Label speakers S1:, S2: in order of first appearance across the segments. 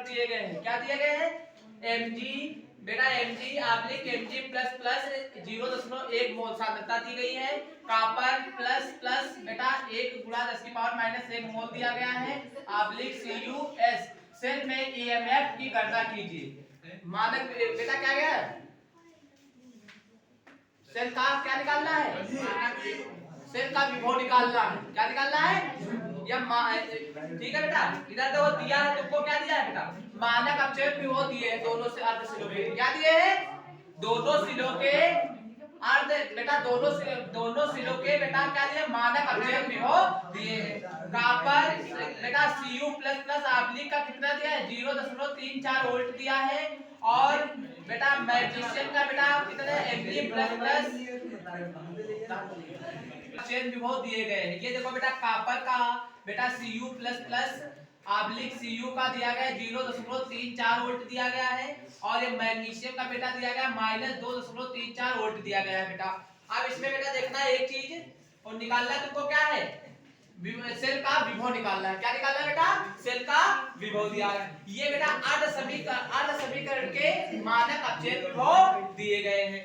S1: समीकरण दिए गए हैं। क्या दिए गए हैं? mg बेटा mg oblique mg plus plus 0.1 मोल सांद्रता दी गई है। कॉपर प्लस प्लस बेटा 1 गुणा 10 की पावर माइनस 1 मोल दिया गया है। आब्लिक CuS सेल में EMF की गणना कीजिए। मानक बेटा क्या गया है? सेल का क्या निकालना है? सेल का विभव निकालना है। क्या निकालना है? या ठीक है बेटा, इधर देखो दिया है तुमको, क्या दिया है बेटा? मानक अपचयन विभव दिए हैं दोनों से अर्ध सिलों के। क्या दिए हैं? दोनों सिलों के अर्ध बेटा दोनों सिलों के बेटा क्या दिए? मानक अपचयन विभव दिए हैं। कॉपर बेटा Cu++ आब्लिक का कितना दिया है? 0.34 वोल्ट दिया है। और बेटा मैग्नीशियम का बेटा कितना है? Mg++ चेन विभव दिए गए हैं। ये देखो बेटा कॉपर का बेटा Cu++ आब्लिक Cu का दिया गया है 0.34 वोल्ट दिया गया है। और ये मैग्नीशियम का बेटा दिया गया -2.34 वोल्ट दिया गया है बेटा। अब इसमें बेटा देखना है एक चीज और निकालना है तुमको, क्या है? सेल का विभव निकालना है। क्या निकालना है बेटा? सेल का विभव दिया है। ये बेटा अर्ध समीकरण के मानक अपचयन विभव दिए गए हैं।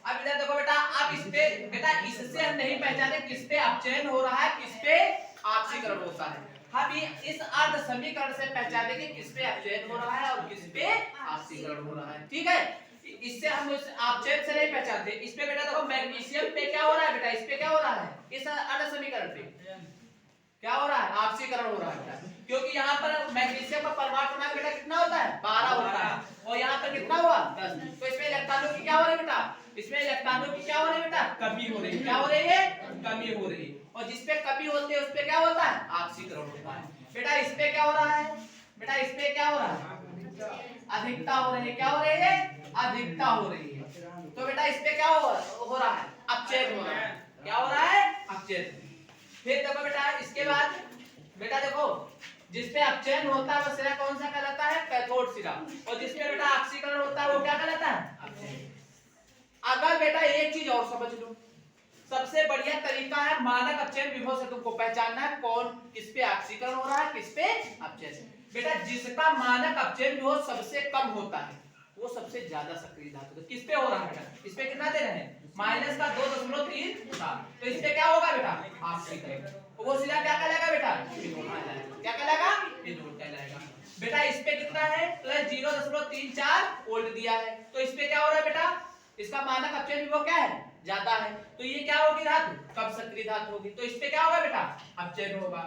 S1: अब इधर देखो बेटा, अब इस पे बेटा इससे हम नहीं पहचाने किस पे अपचयन हो रहा है, किस पे ऑक्सीकरण होता है। हम इस अर्ध समीकरण से पहचानेंगे किस पे अपचयन हो रहा है और किस पे ऑक्सीकरण हो रहा है। ठीक है, इससे हम इस अपचयन से नहीं पहचानते। इस पे बेटा देखो मैग्नीशियम पे क्या हो रहा है बेटा? इस पे क्या हो रहा है? इस अर्ध समीकरण पे क्या हो रहा है? ऑक्सीकरण हो रहा है। क्योंकि यहाँ पर मैग्नीशियम का परमाणु क्रमांक बेटा कितना होता है? 12 होता है। और यहाँ पर कितना हुआ? 10। तो इसमें इलेक्ट्रॉनों की क्या हो रही है बेटा? इसमें इलेक्ट्रॉनों की क्या हो रही है बेटा? कमी हो रही है। क्या हो रही है? कमी हो रही है। और जिस पे कमी होती है उस पे क्या होता है? ऑक्सीकरण होता है। बेटा इस पे क्या हो रहा है? बेटा इस पे क्या हो रहा है? अधिकता हो रही है। क्या हो रही है? अधिकता हो रही है। तो बेटा इस पे क्या हो रहा है? अपचयन हो रहा है। क्या हो रहा है? अपचयन। फिर देखो बेटा इसके बाद बेटा देखो जिस पे अपचयन होता है वो सिरा कौन सा कहलाता है? कैथोड सिरा। और जिस पे बेटा ऑक्सीकरण होता है वो क्या कहलाता है? अपचयन। अगर बेटा एक चीज और समझ लो, सबसे बढ़िया तरीका है मानक अपचयन विभव से तुमको पहचानना है कौन किस पे ऑक्सीकरण हो रहा है, किस पे अपचयन। बेटा जिसका मानक अपचयन विभव सबसे कम होता है वो सबसे ज्यादा सक्रिय धातु। किस पे हो रहा है बेटा? इस पे कितना दे रहे हैं? -2.34। तो इस पे क्या होगा बेटा? ऑक्सीकरण। वो सिरा क्या कहलाएगा बेटा? क्या कहलाएगा? एनोड कहलाएगा। बेटा इस पे कितना है? +0.34 वोल्ट दिया है। तो इस पे क्या हो रहा है बेटा? इसका मानक अपचयन विभव क्या है? ज्यादा है। तो ये क्या होगी धातु? कम सक्रिय धातु होगी। तो इस पे क्या होगा बेटा? अपचयन होगा।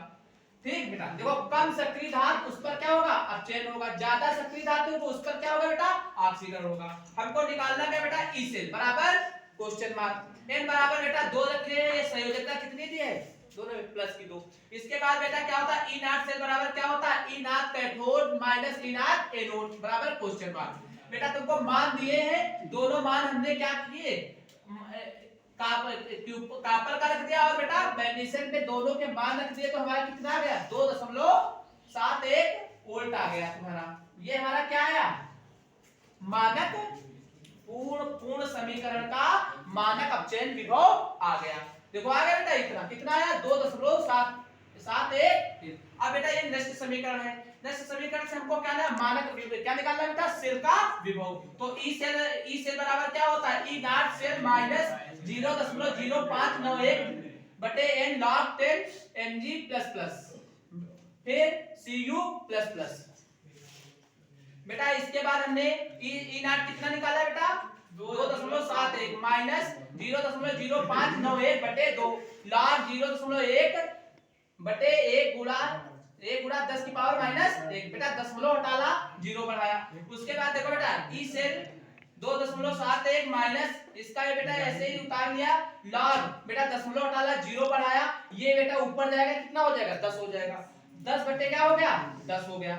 S1: ठीक बेटा, देखो कम सक्रिय धातु उस पर क्या होगा? अपचयन होगा। ज्यादा सक्रिय धातु को उस पर क्या होगा बेटा? ऑक्सीकरण होगा। हमको निकालना क्या बेटा? ई सेल बराबर क्वेश्चन मार्क। n बराबर बेटा 2 रखे हैं। ये संयोजकता कितनी दी है? दोनों में +2। इसके बाद बेटा क्या होता है? ई नॉट सेल बराबर क्या होता है? E naught cathode minus E naught anode बराबर क्वेश्चन मार्क। बेटा तुमको मान दिए हैं, दोनों मान हमने क्या किए? कॉपर का रख दिया और बेटा मैग्नीशियम पे दोनों के मान रख दिए। तो हमारा कितना आ गया? 2.71 वोल्ट आ गया तुम्हारा। ये हमारा क्या आया? मानक पूर्ण समीकरण का मानक अपचयन विभव आ गया। देखो आ गया बेटा, इतना कितना आया? 2.71। अब बेटा ये नेक्स्ट समीकरण है। नेक्स्ट समीकरण से हमको क्या मानक क्या निकालना बेटा? सेल का विभव। तो ई सेल बराबर क्या होता है? ई नॉट सेल -0.0591 बटे n log 10 Mg++ फिर Cu++। बेटा इसके बाद हमने ई नॉट कितना निकाला बेटा? 2.71 -0.0591 बटे 2 log 0.1 बटे 1 गुणा 10 की पावर -1। बेटा दशमलव हटाला, 0 बढ़ाया। उसके बाद देखो बेटा ई सेल 2.71 माइनस इसका ये बेटा ऐसे ही उतार लिया log बेटा दशमलव हटाला, 0 बढ़ाया। ये बेटा ऊपर जाएगा, कितना हो जाएगा? 10 हो जाएगा। 10 बटे क्या हो गया? 10 हो गया।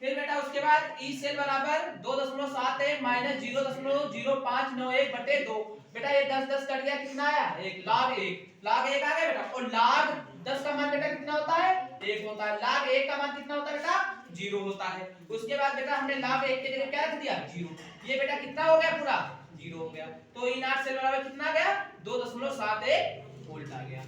S1: फिर बेटा उसके बाद ई सेल बराबर 2.71 माइनस 0.0591 बटे 2। बेटा ये 10 कट गया, कितना आया? 1 log 1 आ गया बेटा। और log 10 का मान बेटा कितना होता है? 1 होता है। log 1 का मान कितना होता है बेटा? 0 होता है। उसके बाद बेटा हमने log 1 के जगह क्या रख दिया? 0। ये बेटा कितना हो गया? पूरा 0 हो गया। तो ई नॉट सेल बराबर कितना गया? 2.71 वोल्ट आ गया।